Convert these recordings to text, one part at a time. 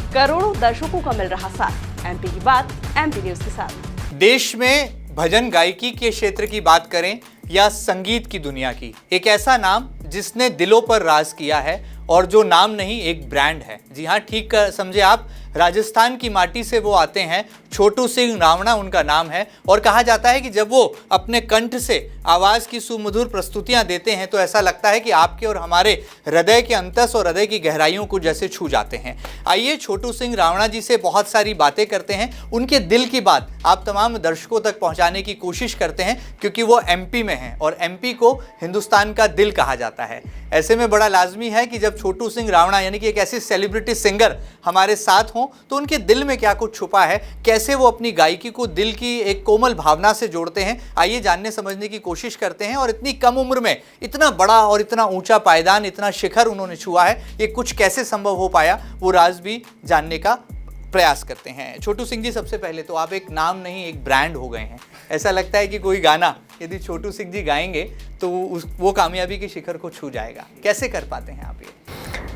करोड़ों दर्शकों का मिल रहा साथ। एमपी की बात एमपी न्यूज के साथ। देश में भजन गायकी के क्षेत्र की बात करें या संगीत की दुनिया की, एक ऐसा नाम जिसने दिलों पर राज किया है और जो नाम नहीं एक ब्रांड है। जी हाँ, ठीक समझे आप, राजस्थान की माटी से वो आते हैं। छोटू सिंह रावणा उनका नाम है और कहा जाता है कि जब वो अपने कंठ से आवाज़ की सुमधुर प्रस्तुतियां देते हैं तो ऐसा लगता है कि आपके और हमारे हृदय के अंतस और हृदय की गहराइयों को जैसे छू जाते हैं। आइए छोटू सिंह रावणा जी से बहुत सारी बातें करते हैं, उनके दिल की बात आप तमाम दर्शकों तक पहुँचाने की कोशिश करते हैं, क्योंकि वो एमपी में हैं और एमपी को हिंदुस्तान का दिल कहा जाता है। ऐसे में बड़ा लाजमी है कि जब छोटू सिंह रावणा यानी कि एक ऐसी सेलिब्रिटी सिंगर हमारे साथ हों तो उनके दिल में क्या कुछ छुपा है, कैसे वो अपनी गायकी को दिल की एक कोमल भावना से जोड़ते हैं। आइए जानने समझने की कोशिश करते हैं। और इतनी कम उम्र में इतना बड़ा और इतना ऊंचा पायदान, इतना शिखर उन्होंने छुआ है, ये कुछ कैसे संभव हो पाया, वो राज भी जानने का प्रयास करते हैं। छोटू सिंह जी, सबसे पहले तो आप एक नाम नहीं एक ब्रांड हो गए हैं। ऐसा लगता है कि कोई गाना यदि छोटू सिंह जी गाएंगे तो वो कामयाबी के शिखर को छू जाएगा। कैसे कर पाते हैं आप ये?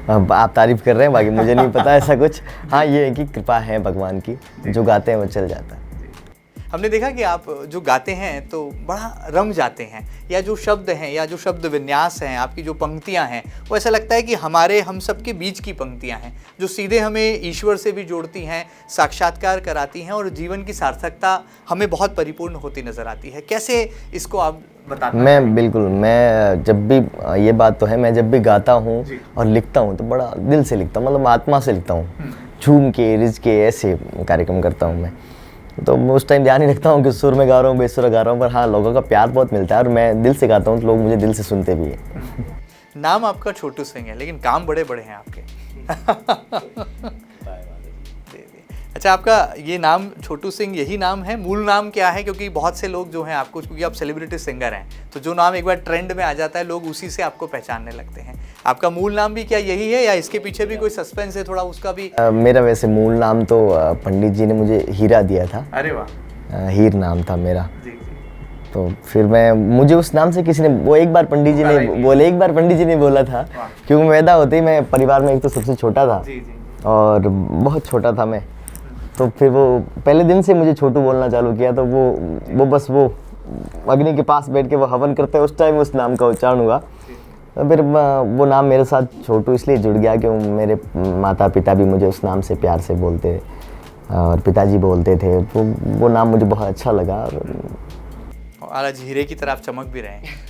आप तारीफ कर रहे हैं, बाकी मुझे नहीं पता ऐसा कुछ। हाँ, ये है कि कृपा है भगवान की, जो गाते हैं वो चल जाता है। हमने देखा कि आप जो गाते हैं तो बड़ा रम जाते हैं, या जो शब्द हैं या जो शब्द विन्यास हैं, आपकी जो पंक्तियां हैं, वो ऐसा लगता है कि हम सब के बीच की पंक्तियां हैं जो सीधे हमें ईश्वर से भी जोड़ती हैं, साक्षात्कार कराती हैं और जीवन की सार्थकता हमें बहुत परिपूर्ण होती नज़र आती है। कैसे इसको आप बताते हैं? मैं जब भी, ये बात तो है, मैं जब भी गाता हूँ और लिखता हूँ तो बड़ा दिल से लिखता हूँ, मतलब आत्मा से लिखता हूँ। झूम के रिझ के ऐसे कार्यक्रम करता हूँ मैं। तो उस टाइम ध्यान ही रखता हूँ कि सुर में गा रहा हूँ बेसुरा गा रहा हूँ, पर हाँ, लोगों का प्यार बहुत मिलता है और मैं दिल से गाता हूँ तो लोग मुझे दिल से सुनते भी हैं। नाम आपका छोटू सिंह है लेकिन काम बड़े बड़े हैं आपके। अच्छा, आपका ये नाम छोटू सिंह यही नाम है? मूल नाम क्या है? क्योंकि बहुत से लोग जो हैं आपको, क्योंकि आप सेलिब्रिटी सिंगर हैं, तो जो नाम एक बार ट्रेंड में आ जाता है लोग उसी से आपको पहचानने लगते हैं। आपका मूल नाम भी क्या यही है या इसके पीछे भी कोई सस्पेंस है थोड़ा, उसका भी? मेरा वैसे मूल नाम तो पंडित जी ने मुझे हीरा दिया था। अरे वाह! हीर नाम था मेरा। जी जी। तो फिर मुझे उस नाम से किसी ने, वो एक बार पंडित जी ने बोला था, क्योंकि पैदा होते ही मैं परिवार में एक तो सबसे छोटा था और बहुत छोटा था मैं। तो फिर वो पहले दिन से मुझे छोटू बोलना चालू किया, तो वो बस वो अग्नि के पास बैठ के वो हवन करते हैं, उस टाइम उस नाम का उच्चारण हुआ। तो फिर वो नाम मेरे साथ छोटू इसलिए जुड़ गया कि मेरे माता पिता भी मुझे उस नाम से प्यार से बोलते और पिताजी बोलते थे, तो वो नाम मुझे बहुत अच्छा लगा। और आज हीरे की तरफ चमक भी रहे हैं।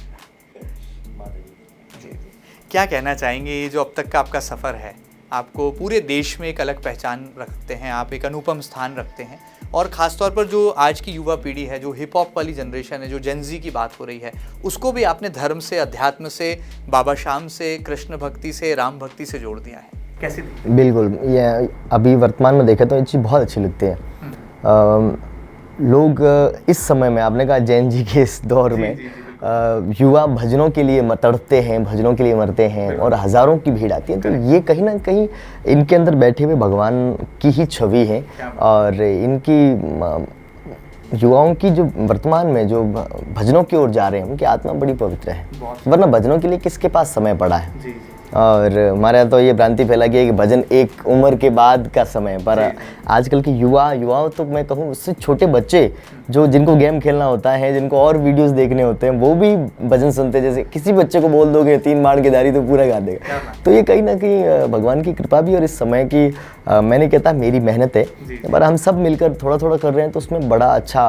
जी, क्या कहना चाहेंगे, ये जो अब तक का आपका सफ़र है, आपको पूरे देश में एक अलग पहचान रखते हैं, आप एक अनुपम स्थान रखते हैं, और ख़ासतौर पर जो आज की युवा पीढ़ी है, जो हिप हॉप वाली जनरेशन है, जो जेन ज़ी की बात हो रही है, उसको भी आपने धर्म से, अध्यात्म से, बाबा श्याम से, कृष्ण भक्ति से, राम भक्ति से जोड़ दिया है। कैसे? बिल्कुल, ये अभी वर्तमान में देखें तो ये चीज़ बहुत अच्छी लगती है। लोग इस समय में, आपने कहा जेन जी के इस दौर में, युवा भजनों के लिए तड़पते हैं, भजनों के लिए मरते हैं और हज़ारों की भीड़ आती है। तो ये कहीं ना कहीं इनके अंदर बैठे हुए भगवान की ही छवि है और इनकी युवाओं की जो वर्तमान में जो भजनों की ओर जा रहे हैं, उनकी आत्मा बड़ी पवित्र है, वरना भजनों के लिए किसके पास समय पड़ा है। और हमारे यहाँ तो ये भ्रांति फैला गई है कि भजन एक उम्र के बाद का समय, पर आजकल के युवाओं तो मैं कहूँ उससे छोटे बच्चे जो जिनको गेम खेलना होता है, जिनको और वीडियोस देखने होते हैं, वो भी भजन सुनते हैं। जैसे किसी बच्चे को बोल दोगे 3 बाण की धारी तो पूरा गा देगा। तो ये कहीं ना कहीं भगवान की कृपा भी और इस समय की, मैं नहीं कहता मेरी मेहनत है, पर हम सब मिलकर थोड़ा थोड़ा कर रहे हैं, तो उसमें बड़ा अच्छा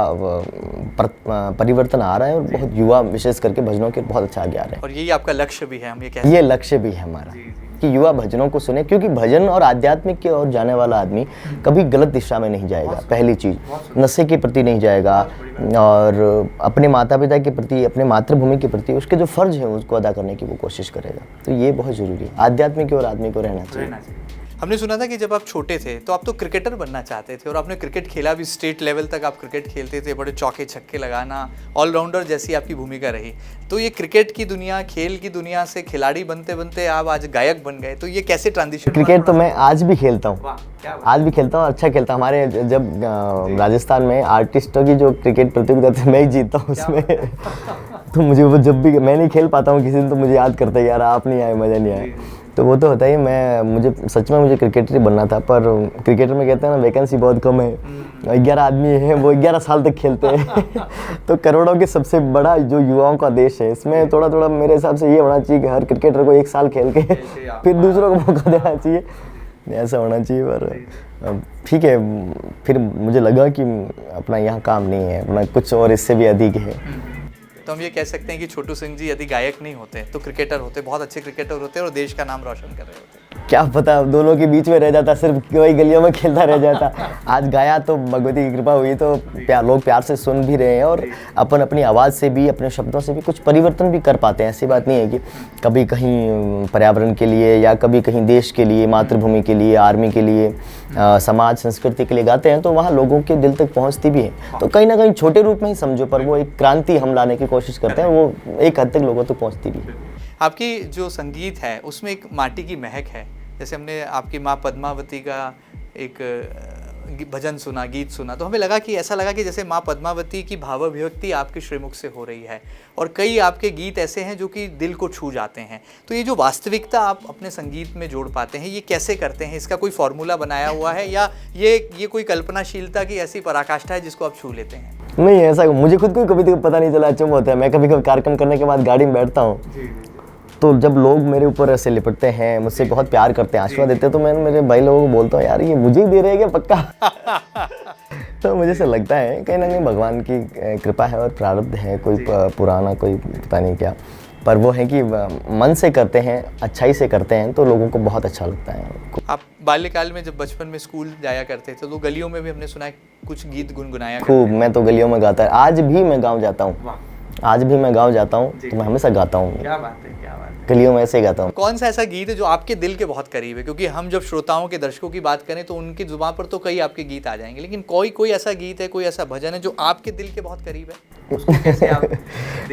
परिवर्तन आ रहा है और बहुत युवा विशेष करके भजनों के बहुत अच्छा आगे आ रहे हैं। और यही आपका लक्ष्य भी है, हम ये कहते हैं। ये लक्ष्य भी है हमारा कि युवा भजनों को सुने, क्योंकि भजन और आध्यात्मिक की ओर जाने वाला आदमी कभी गलत दिशा में नहीं जाएगा। पहली चीज़, नशे के प्रति नहीं जाएगा और अपने माता पिता के प्रति, अपने मातृभूमि के प्रति उसके जो फर्ज है उसको अदा करने की वो कोशिश करेगा। तो ये बहुत ज़रूरी है, आध्यात्मिक की ओर आदमी को रहना चाहिए। हमने सुना था कि जब आप छोटे थे तो आप तो क्रिकेटर बनना चाहते थे और आपने क्रिकेट खेला भी, स्टेट लेवल तक आप क्रिकेट खेलते थे, बड़े चौके छक्के लगाना, ऑलराउंडर जैसी आपकी भूमिका रही। तो ये क्रिकेट की दुनिया, खेल की दुनिया से खिलाड़ी बनते बनते आप आज गायक बन गए, तो ये कैसे ट्रांजिशन? क्रिकेट तो मैं आज भी खेलता हूँ, आज भी खेलता हूँ, अच्छा खेलता हूँ। हमारे जब राजस्थान में आर्टिस्टों की जो क्रिकेट प्रतियोगिता थी, मैं ही जीतता हूँ उसमें। तो मुझे वो, जब भी मैं नहीं खेल पाता हूँ किसी दिन, तो मुझे याद करते हैं यार आप नहीं आए, मज़ा नहीं आया। तो वो तो होता ही। मुझे सच में मुझे क्रिकेटर ही बनना था, पर क्रिकेटर में कहते हैं ना वैकेंसी बहुत कम है, 11 आदमी हैं, वो 11 साल तक खेलते हैं। तो करोड़ों के सबसे बड़ा जो युवाओं का देश है, इसमें थोड़ा थोड़ा मेरे हिसाब से ये होना चाहिए कि हर क्रिकेटर को 1 साल खेल के फिर दूसरों को मौका देना चाहिए, ऐसा होना चाहिए। पर ठीक है, फिर मुझे लगा कि अपना यहाँ काम नहीं है, अपना कुछ और इससे भी अधिक है। तो हम ये कह सकते हैं कि छोटू सिंह जी यदि गायक नहीं होते तो क्रिकेटर होते, बहुत अच्छे क्रिकेटर होते और देश का नाम रोशन कर रहे होते। क्या पता, दोनों के बीच में रह जाता, सिर्फ वही गलियों में खेलता रह जाता। आज गाया तो भगवती की कृपा हुई, तो लोग प्यार से सुन भी रहे हैं, और अपन अपनी आवाज़ से भी, अपने शब्दों से भी कुछ परिवर्तन भी कर पाते हैं। ऐसी बात नहीं है कि कभी कहीं पर्यावरण के लिए या कभी कहीं देश के लिए, मातृभूमि के लिए, आर्मी के लिए, समाज संस्कृति के लिए गाते हैं, तो वहाँ लोगों के दिल तक पहुँचती भी है। तो कहीं ना कहीं छोटे रूप में ही समझो, पर वो एक क्रांति हम लाने की कोशिश करते हैं, वो एक हद तक लोगों तक पहुँचती भी है। आपकी जो संगीत है उसमें एक माटी की महक है। जैसे हमने आपकी माँ पद्मावती का एक भजन सुना, गीत सुना, तो हमें लगा कि ऐसा लगा कि जैसे माँ पद्मावती की भावाभिव्यक्ति आपके श्रीमुख से हो रही है। और कई आपके गीत ऐसे हैं जो कि दिल को छू जाते हैं। तो ये जो वास्तविकता आप अपने संगीत में जोड़ पाते हैं, ये कैसे करते हैं? इसका कोई फॉर्मूला बनाया हुआ है या ये कोई कल्पनाशीलता की ऐसी पराकाष्ठा है जिसको आप छू लेते हैं? नहीं, ऐसा मुझे खुद को कभी पता नहीं चला। अच्छा होता है, मैं कभी कभी कार्यक्रम करने के बाद गाड़ी में बैठता हूँ, तो जब लोग मेरे ऊपर ऐसे लिपटते हैं, मुझसे बहुत प्यार करते हैं, आशीर्वाद देते हैं, तो मैं मेरे भाई लोगों को बोलता हूँ, यार ये मुझे ही दे रहे हैं क्या पक्का? तो मुझे ऐसा लगता है कहीं ना कहीं भगवान की कृपा है और प्रारब्ध है, कोई पुराना, कोई पता नहीं क्या, पर वो है कि मन से करते हैं, अच्छाई से करते हैं, तो लोगों को बहुत अच्छा लगता है। आप बाल्यकाल में जब बचपन में स्कूल जाया करते थे तो गलियों में भी हमने सुना है कुछ गीत गुनगुनाया खूब। मैं तो गलियों में गाता है, आज भी मैं गाँव जाता हूँ, आज भी मैं गाँव जाता हूँ, तो मैं हमेशा गाता हूँ। क्या बात है, क्या बात है। गलियों में ऐसे ही गाता हूँ। कौन सा ऐसा गीत है जो आपके दिल के बहुत करीब है? क्योंकि हम जब श्रोताओं के, दर्शकों की बात करें तो उनकी जुबान पर तो कई आपके गीत आ जाएंगे, लेकिन कोई ऐसा गीत है, कोई ऐसा भजन है जो आपके दिल के बहुत करीब है? उसको कैसे आप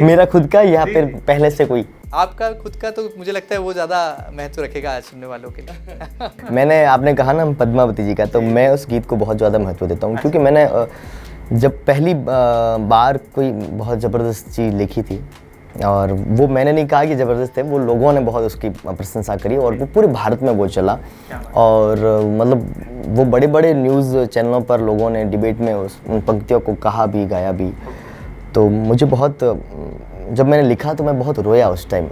मेरा खुद का या फिर पहले से कोई? आपका खुद का तो मुझे लगता है वो ज़्यादा महत्व रखेगा आज सुनने वालों के लिए। आपने कहा ना पद्मावती जी का, तो मैं उस गीत को बहुत ज़्यादा महत्व देता हूँ, क्योंकि मैंने जब पहली बार कोई बहुत ज़बरदस्त चीज़ लिखी थी, और वो मैंने नहीं कहा कि ज़बरदस्त है, वो लोगों ने बहुत उसकी प्रशंसा करी और वो पूरे भारत में वो चला, और मतलब वो बड़े बड़े न्यूज़ चैनलों पर लोगों ने डिबेट में उन पंक्तियों को कहा भी, गाया भी। तो मुझे बहुत, जब मैंने लिखा तो मैं बहुत रोया उस टाइम,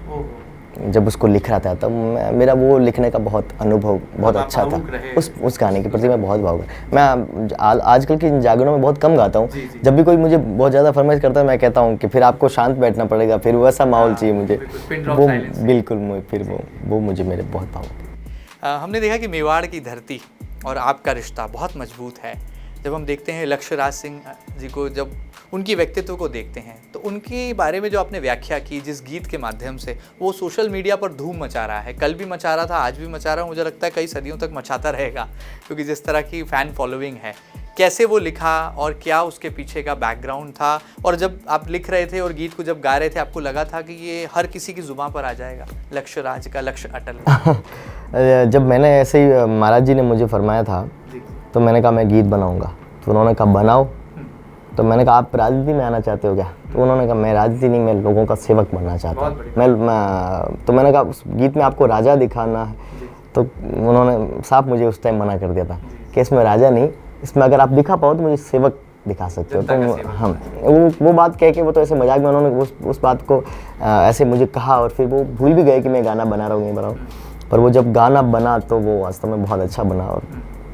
जब उसको लिख रहा था, तब मेरा वो लिखने का बहुत अनुभव बहुत अच्छा था। उस गाने के प्रति मैं बहुत भावुक। मैं आजकल के जागरणों में बहुत कम गाता हूँ। जब भी कोई मुझे बहुत ज़्यादा फरमाइश करता है, मैं कहता हूँ कि फिर आपको शांत बैठना पड़ेगा, फिर वैसा माहौल चाहिए मुझे, वो बिल्कुल, फिर वो मुझे मेरे बहुत भावुक। हमने देखा कि मेवाड़ की धरती और आपका रिश्ता बहुत मजबूत है। जब हम देखते हैं लक्ष्य राज सिंह जी को, जब उनकी व्यक्तित्व को देखते हैं, तो उनके बारे में जो आपने व्याख्या की जिस गीत के माध्यम से, वो सोशल मीडिया पर धूम मचा रहा है। कल भी मचा रहा था, आज भी मचा रहा है, मुझे लगता है कई सदियों तक मचाता रहेगा, क्योंकि जिस तरह की फ़ैन फॉलोइंग है। कैसे वो लिखा और क्या उसके पीछे का बैकग्राउंड था? और जब आप लिख रहे थे और गीत को जब गा रहे थे, आपको लगा था कि ये हर किसी की ज़ुबान पर आ जाएगा, लक्ष्य राज का लक्ष्य अटल? जब मैंने ऐसे ही महाराज जी ने मुझे फरमाया था, तो मैंने कहा मैं गीत बनाऊंगा। तो उन्होंने कहा बनाओ। तो मैंने कहा आप राजनीति में आना चाहते हो क्या? तो उन्होंने कहा मैं राजनीति नहीं, मैं लोगों का सेवक बनना चाहता हूँ। तो मैंने कहा उस गीत में आपको राजा दिखाना है। तो उन्होंने साफ मुझे उस टाइम मना कर दिया था कि इसमें राजा नहीं, इसमें अगर आप दिखा पाओ तो मुझे सेवक दिखा सकते हो। तो हम वो बात कह के, वो तो ऐसे मजाक में उन्होंने उस बात को ऐसे मुझे कहा, और फिर वो भूल भी गए कि मैं गाना बना रहा हूँ, नहीं बना रहा हूँ। पर वो जब गाना बना तो वो वास्तव में बहुत अच्छा बना, और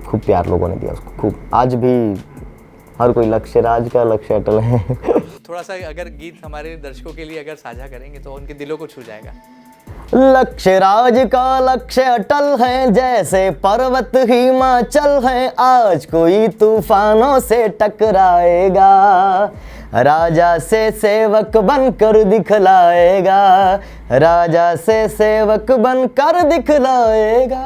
खूब प्यार लोगों ने दिया उसको, खूब। आज भी हर कोई लक्ष्य राज का लक्ष्य अटल है। थोड़ा सा अगर गीत हमारे दर्शकों के लिए अगर साझा करेंगे तो उनके दिलों को छू जाएगा। लक्ष्य राज का लक्ष्य अटल है, जैसे पर्वत हिमाचल है, आज कोई तूफानों से टकराएगा, राजा से सेवक बनकर दिखलाएगा, राजा से सेवक बनकर दिखलाएगा।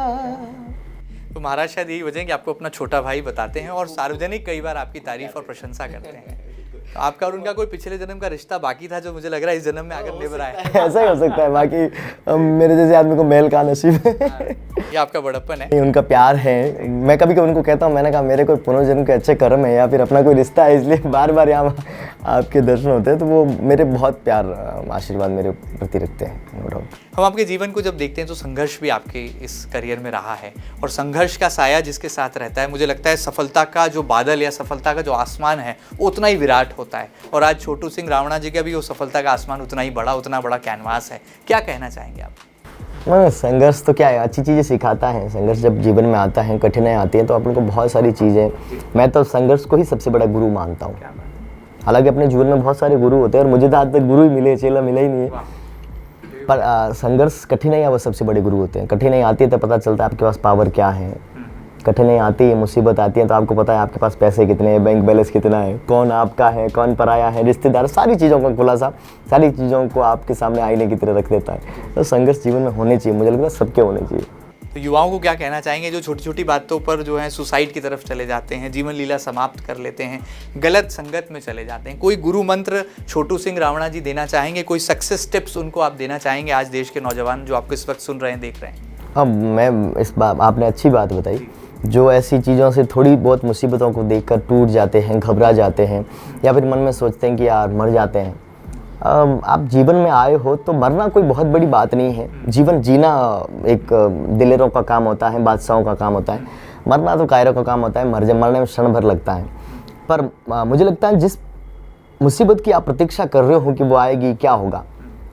तो महाराज शायद यही वजह है कि आपको अपना छोटा भाई बताते हैं और सार्वजनिक कई बार आपकी तारीफ और प्रशंसा करते हैं। तो आपका और उनका कोई पिछले जन्म का रिश्ता बाकी था जो मुझे लग रहा है इस जन्म में आकर निभा है। ऐसा ही हो सकता है, बाकी मेरे जैसे आदमी को महल का नसीब है। ये आपका बड़प्पन है, उनका प्यार है। मैं कभी कभी उनको कहता हूँ, मैंने कहा मेरे कोई पुनर्जन्म के अच्छे कर्म है या फिर अपना कोई रिश्ता है, इसलिए बार बार यहाँ आपके दर्शन होते हैं। तो वो मेरे बहुत प्यार आशीर्वाद मेरे प्रति रखते हैं, नो डाउट। हम आपके जीवन को जब देखते हैं तो संघर्ष भी आपके इस करियर में रहा है, और संघर्ष का साया जिसके साथ रहता है, मुझे लगता है सफलता का जो बादल या सफलता का जो आसमान है उतना ही विराट होता है। और आज छोटू सिंह रावणा जी का भी वो सफलता का आसमान उतना ही बड़ा, उतना बड़ा कैनवास है। क्या कहना चाहेंगे आप? संघर्ष तो क्या है, अच्छी चीज़ें सिखाता है। संघर्ष जब जीवन में आता है, कठिनाई आती है, तो अपन को बहुत सारी चीज़ें, मैं तो संघर्ष को ही सबसे बड़ा गुरु मानता हूँ। हालांकि अपने जीवन में बहुत सारे गुरु होते हैं और मुझे तो आज तक गुरु ही मिले, चेला मिला ही नहीं है। पर संघर्ष, कठिनाइयाँ वो सबसे बड़े गुरु होते हैं। कठिनाई आती है तो पता चलता है आपके पास पावर क्या है। कठिनाई आती है, मुसीबत आती है तो आपको पता है आपके पास पैसे कितने हैं, बैंक बैलेंस कितना है, कौन आपका है, कौन पराया है, रिश्तेदार, सारी चीज़ों का खुलासा, सारी चीज़ों को आपके सामने आईने की तरह रख देता है। तो संघर्ष जीवन में होने चाहिए, मुझे लगता है सबके होने चाहिए। तो युवाओं को क्या कहना चाहेंगे जो छोटी छोटी बातों पर जो है सुसाइड की तरफ चले जाते हैं, जीवन लीला समाप्त कर लेते हैं, गलत संगत में चले जाते हैं? कोई गुरु मंत्र छोटू सिंह रावणा जी देना चाहेंगे? कोई सक्सेस टिप्स उनको आप देना चाहेंगे आज देश के नौजवान जो आपको इस वक्त सुन रहे हैं, देख रहे हैं? हाँ, मैं इस बात, आपने अच्छी बात बताई। जो ऐसी चीज़ों से थोड़ी बहुत मुसीबतों को देखकर टूट जाते हैं, घबरा जाते हैं, या फिर मन में सोचते हैं कि यार मर जाते हैं। आप जीवन में आए हो तो मरना कोई बहुत बड़ी बात नहीं है। जीवन जीना एक दिलेरों का काम होता है, बादशाहों का काम होता है। मरना तो कायरों का काम होता है। मरने में क्षण भर लगता है। पर मुझे लगता है जिस मुसीबत की आप प्रतीक्षा कर रहे हो कि वो आएगी, क्या होगा,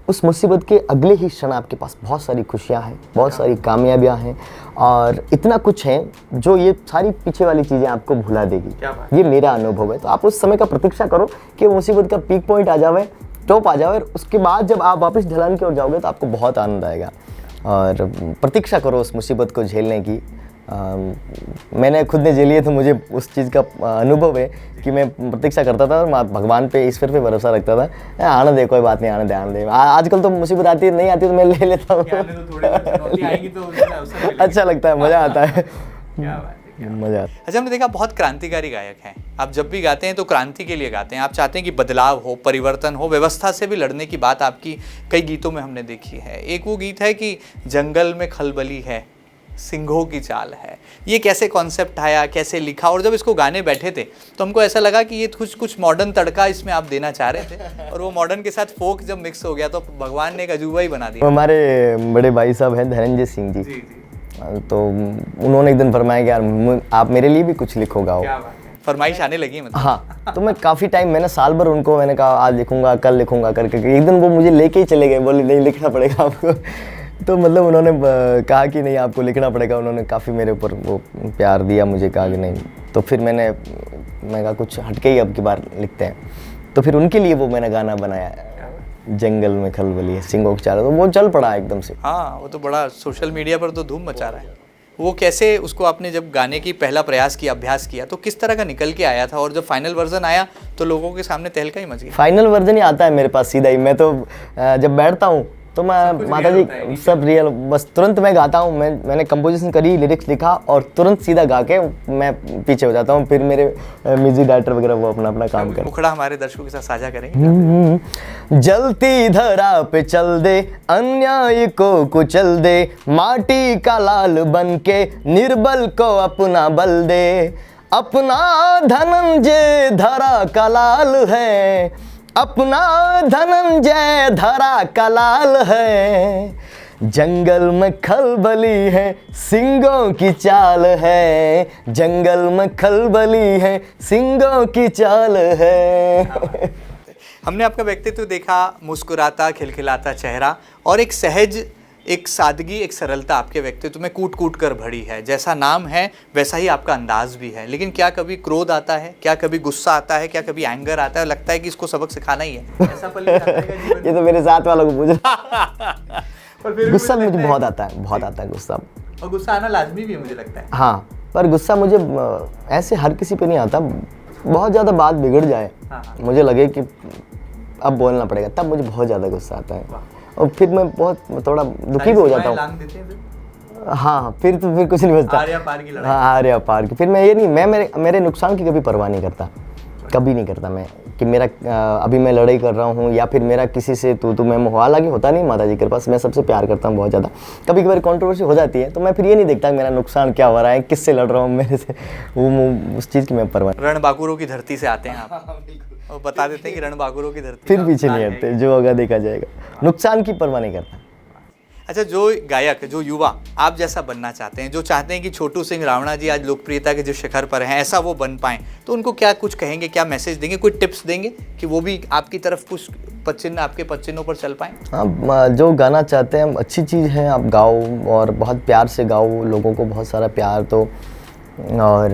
उस मुसीबत के अगले ही क्षण आपके पास बहुत सारी खुशियाँ हैं, बहुत सारी कामयाबियाँ हैं, और इतना कुछ है जो ये सारी पीछे वाली चीज़ें आपको भुला देगी। ये मेरा अनुभव है। तो आप उस समय का प्रतीक्षा करो कि मुसीबत का पीक पॉइंट आ जाए, टॉप आ जाए, और उसके बाद जब आप वापस ढलान की ओर जाओगे तो आपको बहुत आनंद आएगा। और प्रतीक्षा करो उस मुसीबत को झेलने की। मैंने खुद ने झेली है तो मुझे उस चीज़ का अनुभव है कि मैं प्रतीक्षा करता था और भगवान पे, ईश्वर पे भरोसा रखता था। आने दे, कोई बात नहीं, आने दे। आजकल तो मुसीबत आती है, नहीं आती तो मैं ले लेता हूँ। अच्छा लगता है, मज़ा आता है, मज़ा आता है। अच्छा, हमने देखा बहुत क्रांतिकारी गायक हैं आप। जब भी गाते हैं तो क्रांति के लिए गाते हैं। आप चाहते हैं कि बदलाव हो, परिवर्तन हो, व्यवस्था से भी लड़ने की बात आपकी कई गीतों में हमने देखी है। एक वो गीत है कि जंगल में खलबली है, सिंहों की चाल है। ये कैसे कॉन्सेप्ट आया, कैसे लिखा? और जब इसको गाने बैठे थे तो हमको ऐसा लगा कि ये कुछ मॉडर्न तड़का इसमें आप देना चाह रहे थे, और वो मॉडर्न के साथ फोक जब मिक्स हो गया तो भगवान ने एक अजूबा ही बना दिया। हमारे बड़े भाई साहब हैं धनंजय सिंह जी, तो उन्होंने एक दिन फरमाया कि यार आप मेरे लिए भी कुछ लिखो, गाओ। फरमाइश आने लगी मतलब? हाँ, तो मैं काफ़ी टाइम, मैंने साल भर उनको मैंने कहा आज लिखूंगा, कल लिखूंगा करके। एक दिन वो मुझे लेके ही चले गए, बोले नहीं लिखना पड़ेगा आपको। तो मतलब उन्होंने कहा कि नहीं आपको लिखना पड़ेगा। उन्होंने काफ़ी मेरे ऊपर वो प्यार दिया, मुझे कहा कि नहीं। तो फिर मैं कहा कुछ हटके ही अब की बार लिखते हैं। तो फिर उनके लिए वो मैंने गाना बनाया, जंगल में खलबली है, सिंहों की चाल। तो वो चल पड़ा एकदम से। हाँ, वो तो बड़ा सोशल मीडिया पर तो धूम मचा रहा है। वो कैसे, उसको आपने जब गाने की पहला प्रयास किया, अभ्यास किया, तो किस तरह का निकल के आया था? और जब फाइनल वर्जन आया तो लोगों के सामने तहलका ही मच गया। फाइनल वर्जन ही आता है मेरे पास सीधा ही। मैं तो जब बैठता हूँ तो मैं माता जी सब रियल, बस तुरंत मैं गाता हूँ। मैंने कंपोजिशन करी, लिरिक्स लिखा और तुरंत सीधा गा के मैं पीछे हो जाता हूँ। फिर मेरे म्यूजिक डायरेक्टर वगैरह वो अपना काम करें। मुखड़ा हमारे दर्शकों के साथ साझा करेंगे। जलती धरा पे चल दे, अन्याय को कुचल दे, माटी का लाल बन के निर्बल को अपना बल दे। अपना धनंजय धरा का लाल है, अपना धनंजय धरा का लाल है। जंगल में खलबली है, सिंहों की चाल है। जंगल में खलबली है, सिंहों की चाल है। हमने आपका व्यक्तित्व देखा, मुस्कुराता खिलखिलाता चेहरा, और एक सहज, एक सादगी, एक सरलता आपके व्यक्तित्व में कूट कूट कर भरी है। जैसा नाम है वैसा ही आपका अंदाज भी है। लेकिन क्या कभी क्रोध आता है? क्या कभी गुस्सा आता है? क्या कभी एंगर आता है? लगता है कि इसको सबक सिखाना ही है, ऐसा पल आता है जीवन? ये तो मेरे साथ वालों को पूछो। गुस्सा मुझे बहुत आता है, बहुत आता है गुस्सा। और गुस्सा आना लाजमी भी है मुझे लगता है। हाँ, पर गुस्सा मुझे ऐसे हर किसी पे नहीं आता। बहुत ज़्यादा बात बिगड़ जाए, मुझे लगे कि अब बोलना पड़ेगा, तब मुझे बहुत ज़्यादा गुस्सा आता है। और फिर मैं बहुत थोड़ा दुखी भी हो जाता हूँ। हाँ, फिर कुछ नहीं बचता। आर्या पार की लड़ाई। हाँ, आर्या पार की। फिर मैं ये नहीं, मैं मेरे नुकसान की कभी परवाह नहीं करता, कभी नहीं करता मैं कि मेरा अभी मैं लड़ाई कर रहा हूँ या फिर मेरा किसी से तू मैं हालांकि होता नहीं माता जी के पास। मैं सबसे प्यार करता हूँ बहुत ज़्यादा। कभी कभार कंट्रोवर्सी हो जाती है तो मैं फिर ये नहीं देखता मेरा नुकसान क्या हो रहा है, किससे लड़ रहा हूँ, मेरे से वो उस चीज़ की मैं परवाह। रणबांकुरों की धरती से आते हैं आप, और बता देते हैं कि रणबांकुरों की धरती। फिर पीछे नहीं हटते, जो होगा देखा जाएगा। नुकसान की परवाह नहीं करता। अच्छा, जो गायक, जो युवा आप जैसा बनना चाहते हैं, जो चाहते हैं कि छोटू सिंह रावणा जी आज लोकप्रियता के जिस शिखर पर हैं ऐसा वो बन पाएँ, तो उनको क्या कुछ कहेंगे, क्या मैसेज देंगे, कोई टिप्स देंगे कि वो भी आपकी तरफ कुछ पच्चिन आपके पच्चिनों पर चल पाएँ? हाँ, जो गाना चाहते हैं अच्छी चीज़ है, आप गाओ और बहुत प्यार से गाओ, लोगों को बहुत सारा प्यार दो। और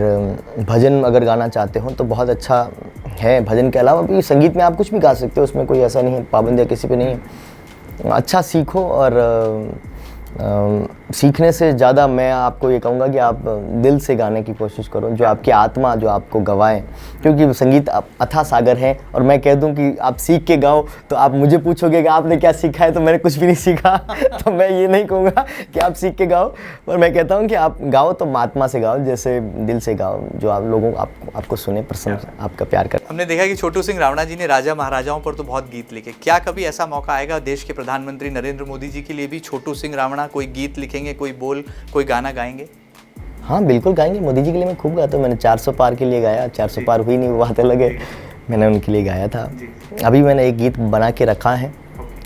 भजन अगर गाना चाहते हो तो बहुत अच्छा है। भजन के अलावा भी संगीत में आप कुछ भी गा सकते हो, उसमें कोई ऐसा नहीं है, पाबंदियाँ किसी पे नहीं है। अच्छा सीखो और सीखने से ज़्यादा मैं आपको ये कहूँगा कि आप दिल से गाने की कोशिश करो, जो आपकी आत्मा जो आपको गवाए, क्योंकि संगीत अथाह सागर है। और मैं कह दूँ कि आप सीख के गाओ तो आप मुझे पूछोगे कि आपने क्या सीखा है, तो मैंने कुछ भी नहीं सीखा तो मैं ये नहीं कहूँगा कि आप सीख के गाओ, पर मैं कहता हूँ कि आप गाओ तो आत्मा से गाओ, जैसे दिल से गाओ, जो आप लोगों आपको सुने, पसंद आपका प्यार कर। हमने देखा कि छोटू सिंह रावणा जी ने राजा महाराजाओं पर तो बहुत गीत लिखे, क्या कभी ऐसा मौका आएगा देश के प्रधानमंत्री नरेंद्र मोदी जी के लिए भी छोटू सिंह रावणा कोई गीत लिखेंगे, कोई बोल, कोई गाना गाएंगे? हाँ बिल्कुल गाएंगे, मोदी जी के लिए मैं खूब गाता हूँ। मैंने 400 पार के लिए गाया, 400 पार हुई नहीं वो बात अलग है, मैंने उनके लिए गाया था। अभी मैंने एक गीत बना के रखा है।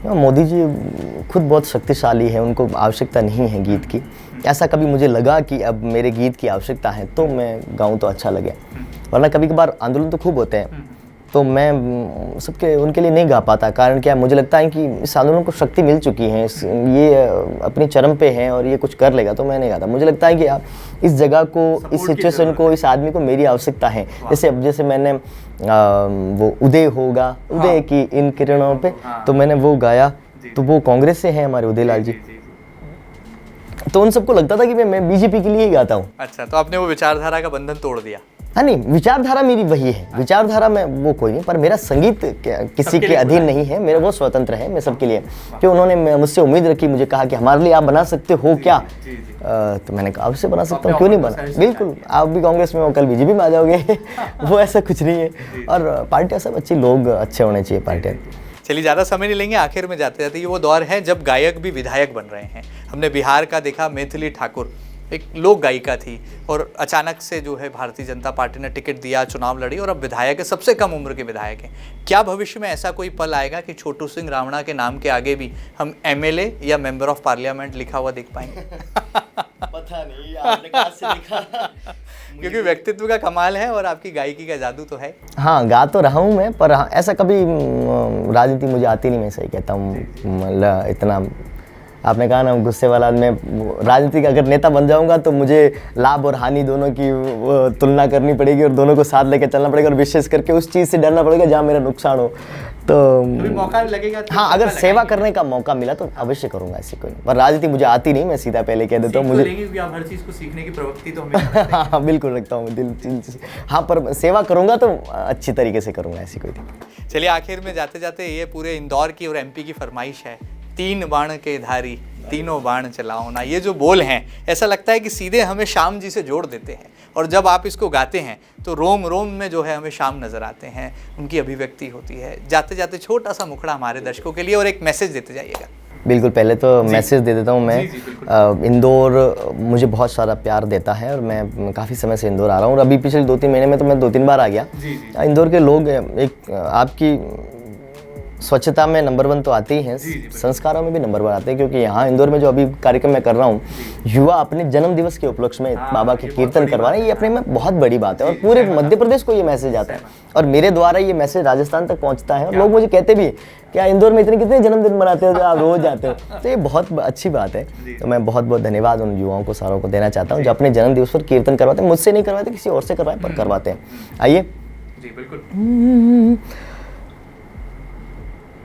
मोदी जी खुद बहुत शक्तिशाली है, उनको आवश्यकता नहीं है गीत की। ऐसा कभी मुझे लगा कि अब मेरे गीत की आवश्यकता है तो मैं गाऊँ तो अच्छा लगे, वरना कभी कभार आंदोलन तो खूब होते हैं तो मैं सबके उनके लिए नहीं गा पाता। कारण क्या, मुझे लगता है कि इस आंदोलन को शक्ति मिल चुकी है, ये अपनी चरम पे है और ये कुछ कर लेगा, तो मैं नहीं गाता। मुझे लगता है कि आप इस जगह को, इस सिचुएशन को, इस आदमी को मेरी आवश्यकता है। जैसे मैंने वो उदय होगा, उदय की इन किरणों पे, तो मैंने वो गाया, तो वो कांग्रेस से है हमारे उदय लाल जी, तो उन सबको लगता था कि मैं बीजेपी के लिए ही गाता हूँ। अच्छा, तो आपने वो विचारधारा का बंधन तोड़ दिया? हाँ नहीं, विचारधारा मेरी वही है, विचारधारा में वो कोई नहीं, पर मेरा संगीत किसी के अधीन नहीं है, मेरा वो स्वतंत्र है, मैं सबके लिए। कि उन्होंने मुझसे उम्मीद रखी, मुझे कहा कि हमारे लिए आप बना सकते हो क्या? तो मैंने कहा अवश्य बना सकता हूँ, क्यों नहीं बना, बिल्कुल। आप भी कांग्रेस में हो, कल बीजेपी में आ जाओगे वो ऐसा कुछ नहीं है। और पार्टियाँ सब अच्छी, लोग अच्छे होने चाहिए पार्टियाँ। चलिए, ज़्यादा समय नहीं लेंगे, आखिर में जाते जाते ये वो दौर है जब गायक भी विधायक बन रहे हैं। हमने बिहार का देखा, मैथिली ठाकुर एक लोक गायिका थी और अचानक से जो है भारतीय जनता पार्टी ने टिकट दिया, चुनाव लड़ी और अब विधायक है, सबसे कम उम्र के विधायक हैं। क्या भविष्य में ऐसा कोई पल आएगा कि छोटू सिंह रावणा के नाम के आगे भी हम MLA या मेंबर ऑफ पार्लियामेंट लिखा हुआ देख पाएंगे? पता नहीं, आपने कहाँ से लिखा क्योंकि व्यक्तित्व का कमाल है और आपकी गायकी का जादू तो है। हाँ, गा तो रहा हूँ मैं, पर ऐसा कभी राजनीति मुझे आती नहीं, मैं सही कहता हूँ। इतना आपने कहा ना, गुस्से वाला, मैं राजनीति का अगर नेता बन जाऊंगा तो मुझे लाभ और हानि दोनों की तुलना करनी पड़ेगी और दोनों को साथ लेकर चलना पड़ेगा, और विशेष करके उस चीज़ से डरना पड़ेगा जहाँ मेरा नुकसान हो। तो मौका लगेगा तो हाँ, अगर सेवा करने का मौका मिला तो अवश्य करूंगा, ऐसी कोई। पर राजनीति मुझे आती नहीं, मैं सीधा पहले कह देता हूँ। मुझे आप हर चीज़ को सीखने की प्रवृत्ति तो हमें हाँ बिल्कुल रखता हूँ दिल से। हाँ, पर सेवा करूँगा तो अच्छी तरीके से करूँगा, ऐसी कोई दिक्कत। चलिए, आखिर में जाते जाते ये पूरे इंदौर की और MP की फरमाइश है, 3 बाण के धारी तीनों बाण चलाओ ना। ये जो बोल हैं, ऐसा लगता है कि सीधे हमें श्याम जी से जोड़ देते हैं, और जब आप इसको गाते हैं तो रोम रोम में जो है हमें श्याम नजर आते हैं, उनकी अभिव्यक्ति होती है। जाते जाते छोटा सा मुखड़ा हमारे दर्शकों के लिए और एक मैसेज देते जाइएगा। बिल्कुल, पहले तो मैसेज दे देता हूँ मैं। इंदौर मुझे बहुत सारा प्यार देता है और मैं काफ़ी समय से इंदौर आ रहा हूँ, और अभी पिछले 2-3 महीने में तो मैं 2-3 बार आ गया। इंदौर के लोग एक आपकी स्वच्छता में नंबर 1 तो आते ही हैं, संस्कारों में भी नंबर 1 आते हैं, क्योंकि यहाँ इंदौर में जो अभी कार्यक्रम मैं कर रहा हूँ, युवा अपने जन्म दिवस के उपलक्ष्य में बाबा के कीर्तन करवा रहे हैं, ये अपने में बहुत बड़ी बात है और पूरे मध्य प्रदेश को ये मैसेज आता है, और मेरे द्वारा ये मैसेज राजस्थान तक पहुँचता है। और लोग मुझे कहते भी क्या इंदौर में कितने जन्मदिन मनाते हो, आप रोज आते हो, तो ये बहुत अच्छी बात है। तो मैं बहुत बहुत धन्यवाद उन युवाओं को, सारों को देना चाहता हूँ जो अपने जन्म दिवस पर कीर्तन करवाते हैं। मुझसे नहीं करवाते, किसी और से करवाए, पर करवाते हैं। आइए। बिल्कुल।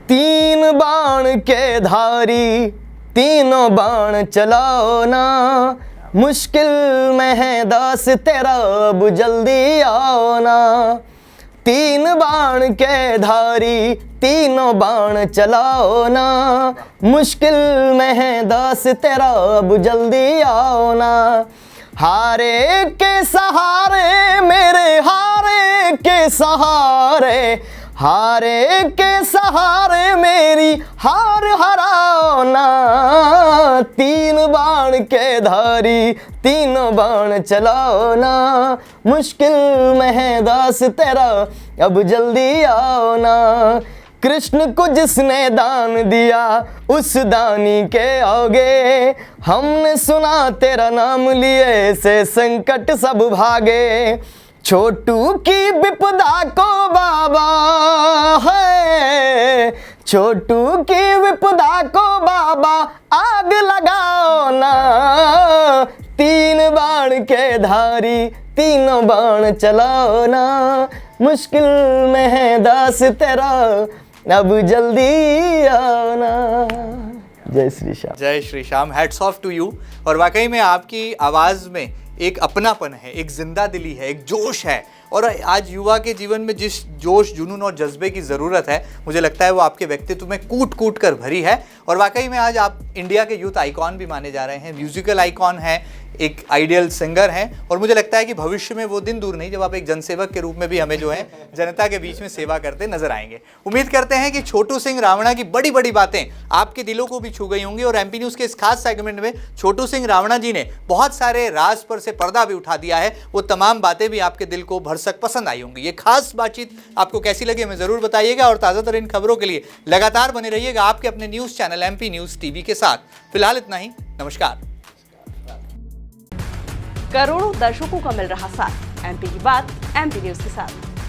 3 बाण के धारी तीनों बाण चलाओ ना, मुश्किल में है दास तेरा, अब जल्दी आओ ना। 3 बाण के धारी तीनों बाण चलाओ ना, मुश्किल में है दास तेरा, अब जल्दी आओ ना। हारे के सहारे मेरे, हारे के सहारे, हारे के सहारे मेरी हार हराओ ना। 3 बाण के धारी तीनों बाण चलाओ ना, मुश्किल में है दास तेरा, अब जल्दी आओ ना। कृष्ण को जिसने दान दिया उस दानी के आगे, हमने सुना तेरा नाम लिए से संकट सब भागे। छोटू की विपदा को बाबा है, छोटू की विपदा को बाबा आग लगाओ ना। 3 बाण के धारी 3 बाण चलाओ ना, मुश्किल में है दास तेरा अब जल्दी आना। जय श्री श्याम। जय Shri Shyam. Hats off to you. और वाकई में आपकी आवाज़ में एक अपनापन है, एक जिंदा दिली है, एक जोश है। और आज युवा के जीवन में जिस जोश, जुनून और जज्बे की ज़रूरत है, मुझे लगता है वो आपके व्यक्तित्व में कूट कूट कर भरी है। और वाकई में आज आप इंडिया के यूथ आइकॉन भी माने जा रहे हैं, म्यूजिकल आइकॉन हैं, एक आइडियल सिंगर हैं। और मुझे लगता है कि भविष्य में वो दिन दूर नहीं जब आप एक जनसेवक के रूप में भी हमें जो है जनता के बीच में सेवा करते नजर आएंगे। उम्मीद करते हैं कि छोटू सिंह रावणा की बड़ी बड़ी बातें आपके दिलों को भी छू गई होंगी। और एमपी न्यूज़ के इस खास सेगमेंट में छोटू सिंह रावणा जी ने बहुत सारे राज पर से पर्दा भी उठा दिया है। वो तमाम बातें भी आपके दिल को भरसक पसंद आई होंगी। ये खास बातचीत आपको कैसी लगी हमें ज़रूर बताइएगा। और ताज़ातरीन खबरों के लिए लगातार बने रहिएगा आपके अपने news channel MP news TV के साथ। फिलहाल इतना ही, नमस्कार। करोड़ों दर्शकों का मिल रहा साथ, एमपी की बात एमपी न्यूज के साथ।